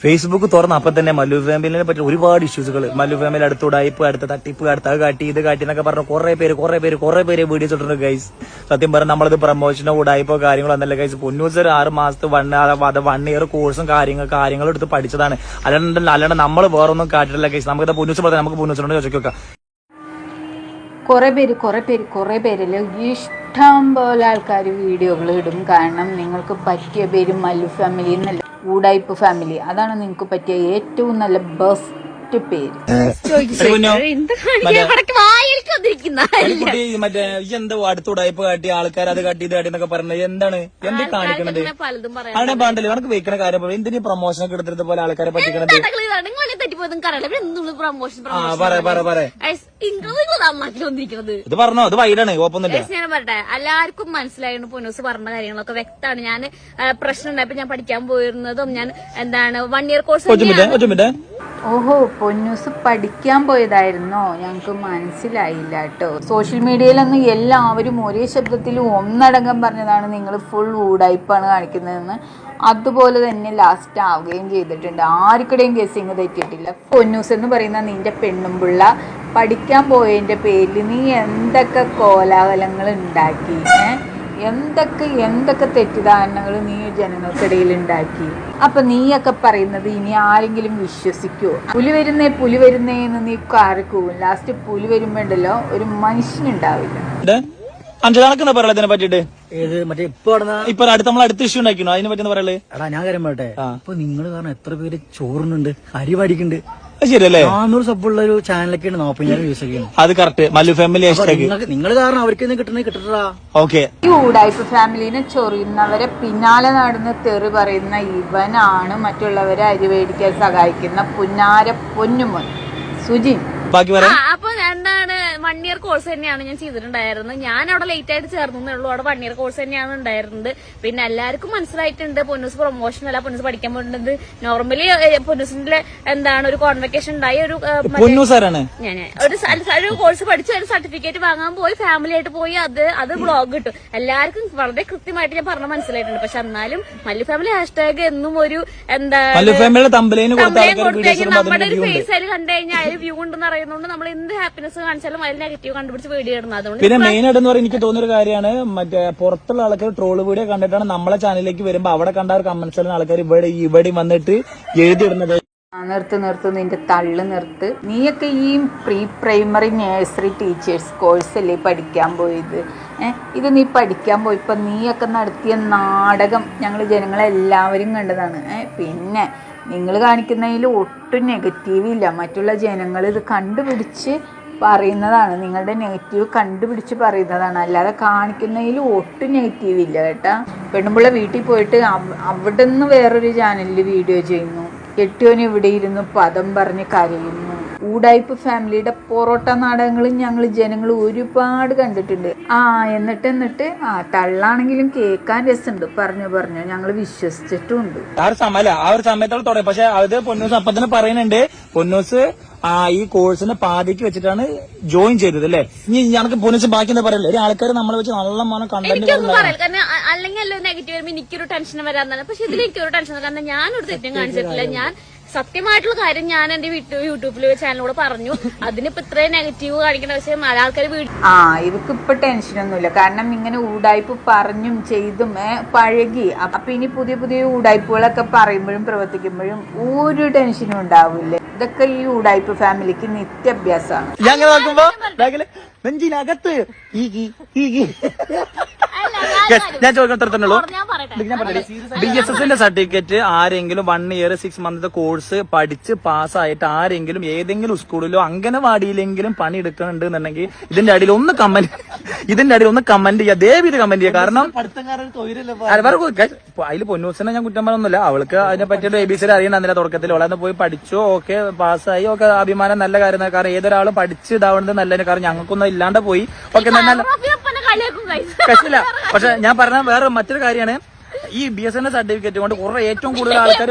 Facebook തുറന്ന അപ്പൊ തന്നെ മല്ലു ഫാമിലിനെ പറ്റി ഒരുപാട് ഇഷ്യൂസുകൾ. മല്ലു ഫാമിലി അടുത്ത ഉടായ്പ്, അടുത്ത തട്ടിപ്പ്, അടുത്ത കാട്ടി ഇത് കാട്ടി എന്നൊക്കെ പറഞ്ഞ കുറെ പേര് വീഡിയോസ് ഇട്ടിട്ടുണ്ട് ഗൈസ്. സത്യം പറഞ്ഞാൽ നമ്മളത് പ്രമോഷനോ ഉടായ്പോ കാര്യങ്ങളോ എന്നല്ല ഗൈസ്. പൊന്നൂസ് ഒരു 6 മാസത്തെ 1 ഇയർ കോഴ്സും കാര്യങ്ങളും എടുത്ത് പഠിച്ചതാണ്. അല്ലാണ്ട് നമ്മൾ വേറൊന്നും കാട്ടിട്ടില്ല ഗൈസ്. നമുക്ക് പൊന്നൂസ് പറഞ്ഞാൽ നമുക്ക് പൊന്നൂസിനോട് ചോദിക്കാം. കുറെ പേരല്ലേ ഇഷ്ടം പോലെ ആൾക്കാർ വീഡിയോകൾ ഇടും. കാരണം നിങ്ങൾക്ക് പറ്റിയ പേര് മല്ലു ഫാമിലി എന്നല്ല, ഊടായ്പ ഫാമിലി. അതാണ് നിങ്ങൾക്ക് പറ്റിയ ഏറ്റവും നല്ല ബെസ്റ്റ് പേര്. മറ്റേ എന്താ അടുത്ത ഉടായ്പ കാട്ടി ആൾക്കാർ അത് കാട്ടി ഇത് കാട്ടി എന്നൊക്കെ പറഞ്ഞത് എന്താണ് എന്ത് കാണിക്കണത്? അവിടെ പാണ്ടല്ലേ നമുക്ക് വെക്കുന്ന കാര്യം എന്തിനു പ്രൊമോഷനൊക്കെ എടുത്തിട്ട് പോലെ ആൾക്കാരെ പറ്റിക്കണത്? ഇത് പറഞ്ഞോ, അത് വൈഡാണ്, കുഴപ്പമൊന്നുമില്ല. ഞാൻ പറട്ടെ, എല്ലാവർക്കും മനസ്സിലായിരുന്നു പൊന്നൂസ് പറഞ്ഞ കാര്യങ്ങളൊക്കെ വ്യക്തമാണ്. ഞാൻ പ്രശ്നം ഉണ്ടായപ്പോ ഞാൻ പഠിക്കാൻ പോയിരുന്നതും ഞാൻ എന്താണ് 1 ഇയർ കോഴ്സ്. ഓഹോ, പൊന്നൂസ് പഠിക്കാൻ പോയതായിരുന്നോ? ഞങ്ങക്ക് മനസ്സിലായില്ല കേട്ടോ. സോഷ്യൽ മീഡിയയിലൊന്നും എല്ലാവരും ഒരേ ശബ്ദത്തിൽ ഒന്നടങ്കം പറഞ്ഞതാണ് നിങ്ങൾ ഫുൾ ഊടായ്പാണ് കാണിക്കുന്നതെന്ന്. അതുപോലെ തന്നെ ലാസ്റ്റ് ആവുകയും ചെയ്തിട്ടുണ്ട്. ആർക്കിടെയും ഗസ്സിങ് തെറ്റിയിട്ടില്ല. പൊന്നൂസ് എന്ന് പറയുന്ന നിന്റെ പെണ്ണുമ്പിള്ള പഠിക്കാൻ പോയതിന്റെ പേരിൽ നീ എന്തൊക്കെ കോലാഹലങ്ങൾ ഉണ്ടാക്കി, എന്തൊക്കെ തെറ്റിദ്ധാരണകൾ നീ ജനങ്ങൾക്കിടയിൽ ഉണ്ടാക്കി. അപ്പൊ നീയൊക്കെ പറയുന്നത് ഇനി ആരെങ്കിലും വിശ്വസിക്കുവോ? പുലി വരുന്നേ എന്ന് നീ കാറിക്കൂവും. ലാസ്റ്റ് പുലി വരുമ്പോണ്ടല്ലോ ഒരു മനുഷ്യനുണ്ടാവില്ല. അഞ്ചാണക്കെന്താ പറയാ ഇതിനെ പറ്റിട്ട്? ഏത് മറ്റേ ഇപ്പൊ നമ്മൾ അടുത്ത ഇഷ്യൂ ഉണ്ടാക്കിയോ അതിനെ പറ്റി പറയല്? എടാ ഞാൻ കാര്യം പറയട്ടെ, അപ്പൊ നിങ്ങള് കാരണം എത്ര പേര് ചോറുന്നുണ്ട്, അരി പഠിക്കുന്നുണ്ട്. ശരിയല്ലേ? 400 സബ്ബുള്ള ഒരു ചാനലൊക്കെയാണ് 40,000 വ്യൂസ് ഒക്കെയാണ്. അത് കറക്റ്റ്. മല്ലു ഫാമിലി നിങ്ങൾ കാരണം അവർക്ക് കിട്ടണ ഓക്കെ. ഈ ഊടായ്പ ഫാമിലിനെ ചൊറിയുന്നവരെ പിന്നാലെ നടന്ന് തെറി പറയുന്ന ഇവനാണ് മറ്റുള്ളവരെ അരി മേടിക്കാൻ സഹായിക്കുന്ന പുന്നാര പൊന്നുമോൻ സുജിൻ. അപ്പൊ എന്താണ് 1 ഇയർ കോഴ്സ് തന്നെയാണ് ഞാൻ ചെയ്തിട്ടുണ്ടായിരുന്നത്. ഞാൻ അവിടെ ലേറ്റ് ആയിട്ട് ചേർന്നേ ഉള്ളൂ. അവിടെ 1 ഇയർ കോഴ്സ് തന്നെയാണ് ഉണ്ടായിരുന്നത്. പിന്നെ എല്ലാവർക്കും മനസ്സിലായിട്ടുണ്ട് പൊന്നൂസ് പ്രൊമോഷൻ അല്ല, പൊന്നൂസ് പഠിക്കാൻ പോകുന്നത്. നോർമലി പൊന്നൂസിന്റെ എന്താണ് ഒരു കോൺവെക്കേഷൻ ഉണ്ടായി. ഞാൻ ഒരു കോഴ്സ് പഠിച്ച് ഒരു സർട്ടിഫിക്കറ്റ് വാങ്ങാൻ പോയി, ഫാമിലി ആയിട്ട് പോയി. അത് വ്ളോഗ് കിട്ടും. എല്ലാവർക്കും വളരെ കൃത്യമായിട്ട് ഞാൻ പറഞ്ഞ മനസ്സിലായിട്ടുണ്ട്. പക്ഷെ എന്നാലും മല്ലു ഫാമിലി ഹാഷ്ടാഗ് എന്നും ഒരു എന്താ നമ്മുടെ ഒരു ഫേസ് അതിൽ കണ്ടു കഴിഞ്ഞാൽ അതിൽ വ്യൂ ഉണ്ടെന്ന് അറിയുന്നതുകൊണ്ട് നമ്മൾ എന്ത് ഹാപ്പിനെസ് കാണിച്ചാലും അതിൽ നെഗറ്റീവ് കണ്ടുപിടിച്ച് വീഡിയോ ഇടുന്നത്. അതുകൊണ്ട് പിന്നെ മെയിൻ ആയിട്ട് എനിക്ക് തോന്നിയൊരു കാര്യമാണ്, മറ്റേ പുറത്തുള്ള ആൾക്കാർ ട്രോള് വീഡിയോ കണ്ടിട്ടാണ് നമ്മളെ ചാനലിലേക്ക് വരുമ്പോ അവിടെ കണ്ട കമന്റ്സ് ആൾക്കാർ ഇവിടെ വന്നിട്ട് എഴുതിയിടുന്നത്. നിർത്ത് നിന്റെ തള്ളു നിർത്ത്. നീയൊക്കെ ഈ pre primary nursery teachers course അല്ലേ പഠിക്കാൻ പോയത്? ഇത് നീ പഠിക്കാൻ പോയപ്പോ നീയൊക്കെ നടത്തിയ നാടകം ഞങ്ങൾ ജനങ്ങളെല്ലാവരും കണ്ടതാണ്. പിന്നെ നിങ്ങൾ കാണിക്കുന്നതിൽ ഒട്ടും നെഗറ്റീവ് ഇല്ല. മറ്റുള്ള ജനങ്ങൾ ഇത് കണ്ടുപിടിച്ച് പറയുന്നതാണ്, നിങ്ങളുടെ നെഗറ്റീവ് കണ്ടുപിടിച്ച് പറയുന്നതാണ്. അല്ലാതെ കാണിക്കുന്നതിൽ ഒട്ടും നെഗറ്റീവ് ഇല്ല കേട്ടാ. പെണ്ണുമ്പിള്ള വീട്ടിൽ പോയിട്ട് അവിടെ നിന്ന് വേറൊരു ചാനലിൽ വീഡിയോ ചെയ്യുന്നു. കെട്ടിയോന് ഇവിടെ ഇരുന്ന് പദം പറഞ്ഞ് കരയുന്നു. ഊടായ്പ ഫാമിലിയുടെ പൊറോട്ട നാടകങ്ങളും ഞങ്ങൾ ജനങ്ങൾ ഒരുപാട് കണ്ടിട്ടുണ്ട്. എന്നിട്ട് തള്ളാണെങ്കിലും കേൾക്കാൻ രസമുണ്ട്. പറഞ്ഞു ഞങ്ങൾ വിശ്വസിച്ചിട്ടുണ്ട്. ആ ഒരു സമയത്തോടെ തുടങ്ങി. പക്ഷെ അത് പൊന്നൂസ് അപ്പൊ തന്നെ പറയുന്നുണ്ട്, പൊന്നൂസ് ഈ കോഴ്സിന് പാതിക്ക് വെച്ചിട്ടാണ് ജോയിൻ ചെയ്തത് അല്ലേ? ഇനി ഞങ്ങൾക്ക് പൊന്നൂസ് ബാക്കി എന്താ പറയല്ലേ? ഒരു ആൾക്കാർ നമ്മളെ വെച്ച് നല്ല മോനെ കണ്ടന്റ് അല്ലെങ്കിൽ നെഗറ്റീവ് വരുമ്പോ എനിക്കൊരു ടെൻഷൻ വരാന്നാണ്. പക്ഷെ ഇതിൽ എനിക്കൊരു ടെൻഷൻ, കാരണം ഞാനൊരു തെറ്റും കാണിച്ചിട്ടില്ല. ഞാൻ സത്യമായിട്ടുള്ള കാര്യം ഞാൻ എന്റെ യൂട്യൂബില് ചാനലിലൂടെ പറഞ്ഞു. അതിനിപ്പോ ഇത്രയും നെഗറ്റീവ് കാണിക്കുന്ന പക്ഷേ ആൾക്കാർ ഇവർക്ക് ഇപ്പൊ ടെൻഷനൊന്നുമില്ല. കാരണം ഇങ്ങനെ ഊടായ്പ പറഞ്ഞും ചെയ്തും പഴകി. അപ്പൊ ഇനി പുതിയ ഊടായ്പകളൊക്കെ പറയുമ്പോഴും പ്രവർത്തിക്കുമ്പോഴും ഒരു ടെൻഷനും ഉണ്ടാവില്ല. ഇതൊക്കെ ഈ ഊടായ്പ ഫാമിലിക്ക് നിത്യാഭ്യാസമാണ്. ഞങ്ങൾ നോക്കുമ്പോ നെഞ്ചിനകത്ത് ഞാൻ ചോദിക്കത്തുള്ളൂ, BSSന്റെ സർട്ടിഫിക്കറ്റ് ആരെങ്കിലും 1 ഇയർ 6 മന്ത് കോഴ്സ് പഠിച്ച് പാസ്സായിട്ട് ആരെങ്കിലും ഏതെങ്കിലും സ്കൂളിലോ അംഗനവാടിയിലെങ്കിലും പണി എടുക്കുന്നുണ്ടെന്നുണ്ടെങ്കിൽ ഇതിന്റെ അടിയിൽ ഒന്ന് കമന്റ് ചെയ്യുക, ദയവീത് കമന്റ് ചെയ്യുക. കാരണം അതിൽ പൊന്നൂസിനെ ഞാൻ കുറ്റം പറഞ്ഞൊന്നുമില്ല. അവൾക്ക് അതിനെ പറ്റിയിട്ട് ABC അറിയണമെന്നില്ല തുടക്കത്തിൽ. അവളെ പോയി പഠിച്ചോ, ഓക്കെ പാസ്സായി, ഒക്കെ അഭിമാനം, നല്ല കാര്യം. കാരണം ഏതൊരാളും പഠിച്ച് ഇതാവുന്നത് നല്ലതിന്. കാരണം ഞങ്ങൾക്കൊന്നും ഇല്ലാണ്ട് പോയി, ഓക്കെ കശില്ല. പക്ഷെ ഞാൻ പറഞ്ഞ വേറെ മറ്റൊരു കാര്യമാണ്, ഈ BSN സർട്ടിഫിക്കറ്റ് കൊണ്ട് കുറെ ഏറ്റവും കൂടുതൽ ആൾക്കാർ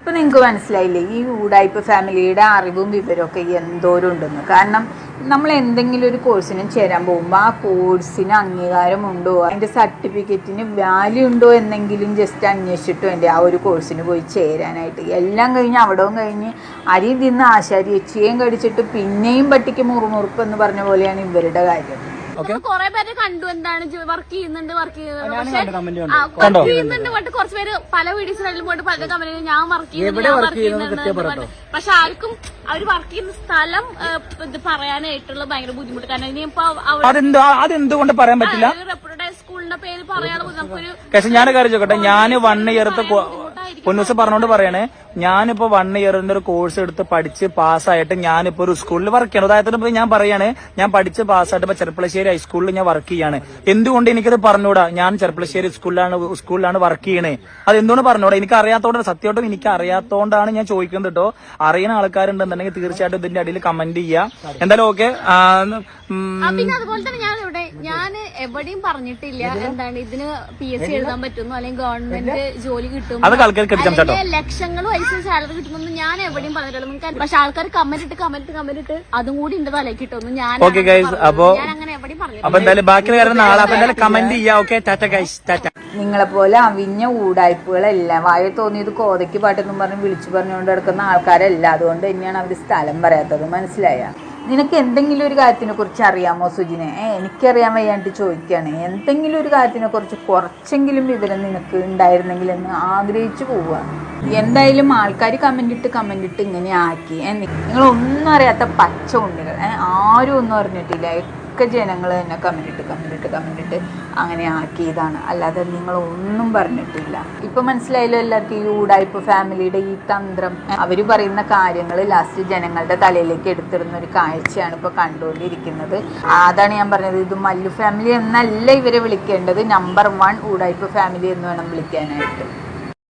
ഇപ്പൊ നിങ്ങക്ക് മനസ്സിലായില്ലേ ഈ ഊടായ്പ ഫാമിലിയുടെ അറിവും വിവരവും ഒക്കെ എന്തോരം ഉണ്ടെന്ന്? കാരണം നമ്മൾ എന്തെങ്കിലും ഒരു കോഴ്സിന് ചേരാൻ പോകുമ്പോൾ ആ കോഴ്സിന് അംഗീകാരമുണ്ടോ, അതിൻ്റെ സർട്ടിഫിക്കറ്റിന് വാല്യൂ ഉണ്ടോ എന്നെങ്കിലും ജസ്റ്റ് അന്വേഷിച്ചിട്ട് വേണ്ടി ആ ഒരു കോഴ്സിന് പോയി ചേരാനായിട്ട്. എല്ലാം കഴിഞ്ഞ് അവിടവും കഴിഞ്ഞ് അരി തിന്ന് ആശാരി എച്ചിയും കടിച്ചിട്ട് പിന്നെയും പട്ടിക്ക് മുറുമുറുപ്പ് എന്ന് പറഞ്ഞ പോലെയാണ് ഇവരുടെ കാര്യം. കൊറേ പേര് കണ്ടു എന്താണ് വർക്ക് ചെയ്യുന്നുണ്ട് വർക്ക് ചെയ്യുന്നുണ്ട് പോയിട്ട് കുറച്ച് പേര് പല വീഡിയോസിലും പോയിട്ട് പല കമ്പനിയിൽ ഞാൻ വർക്ക് ചെയ്യുന്നുണ്ട്. പക്ഷെ ആർക്കും അവര് വർക്ക് ചെയ്യുന്ന സ്ഥലം ഇത് പറയാനായിട്ടുള്ള ഭയങ്കര ബുദ്ധിമുട്ട്. കാരണം ഇനിയിപ്പോ അതെന്തുകൊണ്ട് പറയാൻ പറ്റില്ല? റെപ്യൂട്ടഡ് സ്കൂളിന്റെ പേര് പറയാനുള്ള നമുക്കൊരു പക്ഷെ ഞാൻ കാര്യം ചോട്ടെ, ഞാൻ 1 ഇയറത്തെ പൊന്നൂസ് പറഞ്ഞോണ്ട് പറയണേ, ഞാനിപ്പോ 1 ഇയറിന്റെ ഒരു കോഴ്സ് എടുത്ത് പഠിച്ച് പാസ്സായിട്ട് ഞാനിപ്പോ ഒരു സ്കൂളിൽ വർക്ക് ചെയ്യണം. അതായത് ഞാൻ പറയാണ്, ഞാൻ പഠിച്ച് പാസ്സായിട്ട് ഇപ്പൊ ചെർപ്പളശ്ശേരി ഹൈസ്കൂളിൽ ഞാൻ വർക്ക് ചെയ്യാണ്. എന്തുകൊണ്ട് എനിക്കത് പറഞ്ഞൂടാ? ഞാൻ ചെർപ്പളശ്ശേരി സ്കൂളിലാണ് വർക്ക് ചെയ്യണേ. അത് എന്തുകൊണ്ട് പറഞ്ഞൂടാ? എനിക്ക് അറിയാത്തോണ്ടാണ്, സത്യമായിട്ടും എനിക്ക് അറിയാത്തോണ്ടാണ് ഞാൻ ചോദിക്കുന്നത് കേട്ടോ. അറിയുന്ന ആൾക്കാരുണ്ടെന്നുണ്ടെങ്കിൽ തീർച്ചയായിട്ടും ഇതിന്റെ അടിയിൽ കമന്റ് ചെയ്യാം. എന്തായാലും ഓക്കെ. പിന്നെ അതുപോലെ തന്നെ ഞാൻ എവിടെയും പറഞ്ഞിട്ടില്ല എന്താണ് ഇതിന് PSC എഴുതാൻ പറ്റുന്നു അല്ലെങ്കിൽ ഗവൺമെന്റ് ജോലി കിട്ടും ലക്ഷങ്ങൾ പൈസ സാലറി കിട്ടുമെന്ന് ഞാൻ എവിടെയും പറഞ്ഞിട്ടുള്ളൂ. പക്ഷെ ആൾക്കാർ കമന്റ് ഇട്ട് അതും കൂടി എന്റെ തലയ്ക്ക് കിട്ടുന്നു. ഞാൻ അങ്ങനെ എവിടെയും പറഞ്ഞു. അപ്പൊ എന്തായാലും ബാക്കി നാളെ കമന്റ് ചെയ്യാം. Okay, Tata guys, Tata. നിങ്ങളെപ്പോലെ അവിഞ്ഞ ഊടായ്പകളല്ല, വായ തോന്നിയത് കോതയ്ക്ക് പാട്ടെന്നും പറഞ്ഞ് വിളിച്ചു പറഞ്ഞുകൊണ്ട് കിടക്കുന്ന ആൾക്കാരല്ല. അതുകൊണ്ട് തന്നെയാണ് അവർ സ്ഥലം പറയാത്തത്. മനസ്സിലായ? നിനക്ക് എന്തെങ്കിലും ഒരു കാര്യത്തിനെ കുറിച്ച് അറിയാമോ സുജിനെ? എനിക്കറിയാൻ വയ്യാണ്ട് ചോദിക്കുകയാണ്. എന്തെങ്കിലും ഒരു കാര്യത്തിനെ കുറിച്ച് കുറച്ചെങ്കിലും വിവരം നിനക്ക് ഉണ്ടായിരുന്നെങ്കിൽ എന്ന് ആഗ്രഹിച്ചു പോവുകയാണ്. എന്തായാലും ആൾക്കാർ കമന്റ് ഇട്ട് ഇങ്ങനെ ആക്കി. നിങ്ങളൊന്നും അറിയാത്ത പച്ച ഉണ്ണികൾ, ആരും ഒന്നും അറിഞ്ഞിട്ടില്ല. ഒക്കെ ജനങ്ങൾ തന്നെ കമന്റ് ഇട്ട് അങ്ങനെ ആക്കിയതാണ്. അല്ലാതെ നിങ്ങളൊന്നും പറഞ്ഞിട്ടില്ല. ഇപ്പൊ മനസ്സിലായല്ലോ എല്ലാവർക്കും ഈ ഊടായ്പ ഫാമിലിയുടെ ഈ തന്ത്രം. അവര് പറയുന്ന കാര്യങ്ങൾ ലാസ്റ്റ് ജനങ്ങളുടെ തലയിലേക്ക് എടുത്തിരുന്ന ഒരു കാഴ്ചയാണ് ഇപ്പൊ കണ്ടുകൊണ്ടിരിക്കുന്നത്. അതാണ് ഞാൻ പറഞ്ഞത്, ഇത് മല്ലു ഫാമിലി എന്നല്ല ഇവരെ വിളിക്കേണ്ടത്, നമ്പർ 1 ഊടായ്പ ഫാമിലി എന്ന് വേണം വിളിക്കാനായിട്ട്.